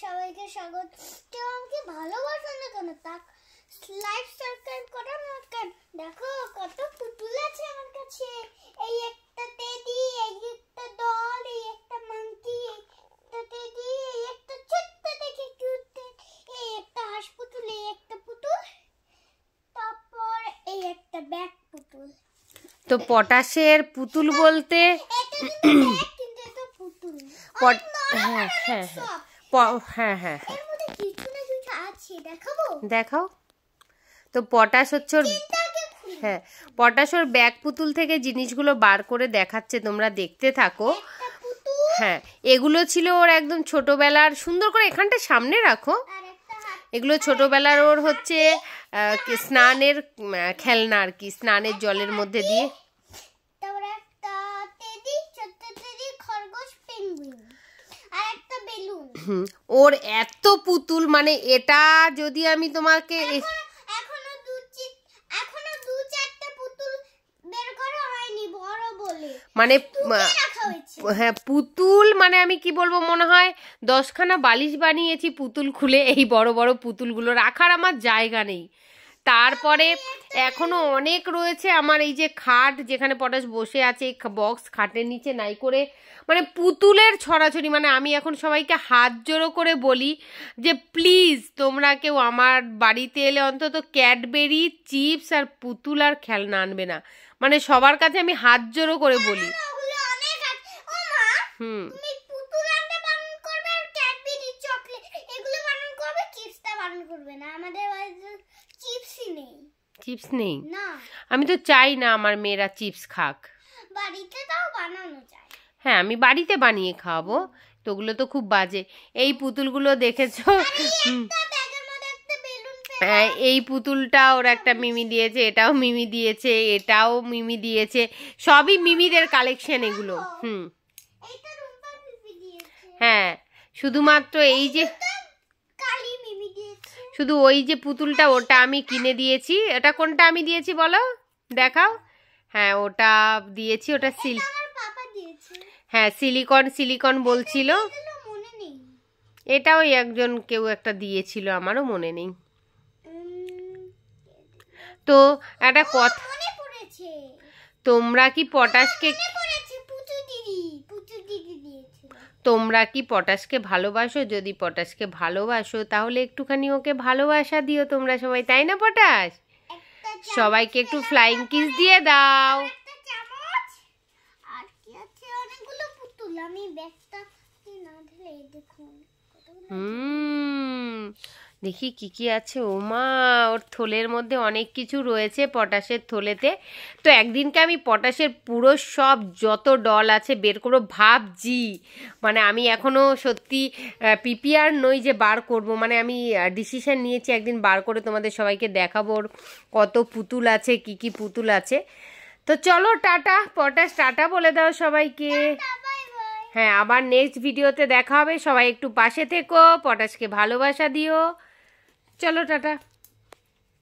সবাইকে স্বাগত। কেউ আমাকে ভালোবাসে না কেন? তা লাইক সাবস্ক্রাইব করো না কেন? দেখো কত পুতুল আছে আমার কাছে। এই একটা টেডি, এই একটা ডল, এই একটা মাঙ্কি, একটা টেডি, এই একটা ছোট্ট দেখে কিউট, এই একটা হাঁস পুতুল, এই একটা পুতুল, তারপর এই একটা ব্যাগ পুতুল। তো পটাশের পুতুল বলতে হ্যাঁ হ্যাঁ হ্যাঁ হ্যাঁ হ্যাঁ দেখাও। তো পটাশ হচ্ছে হ্যাঁ পটাশ ওর ব্যাগ পুতুল থেকে জিনিসগুলো বার করে দেখাচ্ছে, তোমরা দেখতে থাকো। হ্যাঁ এগুলো ছিল ওর একদম ছোটবেলার, সুন্দর করে এখানটা সামনে রাখো। এগুলো ছোটবেলার ওর হচ্ছে স্নানের খেলনা আর কি, স্নানের জলের মধ্যে দিয়ে। ওর এত পুতুল, মানে এটা যদি আমি তোমাকে মানে হ্যাঁ পুতুল মানে আমি কি বলবো, মনে হয় 10খানা বালিশ বানিয়েছি পুতুল খুলে। এই বড় বড় পুতুলগুলো রাখার আমার জায়গা নেই। তারপরে এখনো অনেক রয়েছে আমার, এই যে খাট যেখানে পটাশ বসে আছে, এই বক্স খাটের নিচে নাই করে মানে পুতুলের ছড়াছড়ি। মানে আমি এখন সবাইকে হাত জোড়ো করে বলি যে প্লিজ তোমরা কেউ আমার বাড়িতে এলে অন্তত ক্যাডবেরি, চিপস আর পুতুল আর খেলনা আনবে না। মানে সবার কাছে আমি হাত জোড়ো করে বলি। চিপস নেই? আমি তো চাই না আমার মেয়েরা চিপস খাক। বাড়িতে তাও বানানো যায়। হ্যাঁ আমি বাড়িতে বানিয়ে খাওয়াবো। তো ওগুলো তো খুব বাজে। এই পুতুলগুলো দেখেছো? হ্যাঁ এই পুতুলটা ওর একটা মিমি দিয়েছে, এটাও মিমি দিয়েছে, এটাও মিমি দিয়েছে, সবই মিমিদের কালেকশন এগুলো। হ্যাঁ শুধুমাত্র এই যে শুধু ওই যে পুতুলটা ওটা আমি কিনে দিয়েছি। এটা কোনটা আমি দিয়েছি বলো, দেখাও। হ্যাঁ ওটা দিয়েছি, ওটা হ্যাঁ সিলিকন বলছিল। এটা ওই একজন কেউ একটা দিয়েছিল, আমারও মনে নেই। তো একটা কথা, তোমরা কি পটাশকে ভালোবাসো? যদি পটাশকে ভালোবাসো তাহলে একটুখানি ওকে ভালোবাসা দিও তোমরা সবাই, তাই না পটাশ? সবাইকে একটু ফ্লাইং কিস দিয়ে দাও। দেখি কি কি আছে। ও মা, ওর থলের মধ্যে অনেক কিছু রয়েছে পটাশের থলেতে। তো একদিনকে আমি পটাশের পুরো সব যত ডল আছে বের করবো ভাবছি। মানে আমি এখনো সত্যি প্রিপেয়ার নই যে বার করব। মানে আমি ডিসিশন নিয়েছি একদিন বার করে তোমাদের সবাইকে দেখাবো ওর কত পুতুল আছে, কি কি পুতুল আছে। তো চলো টাটা। পটাশ টাটা বলে দাও সবাইকে। হ্যাঁ আবার নেক্সট ভিডিওতে দেখা হবে। সবাই একটু পাশে থেকো, পটাশকে ভালোবাসা দিও। চলো টাটা।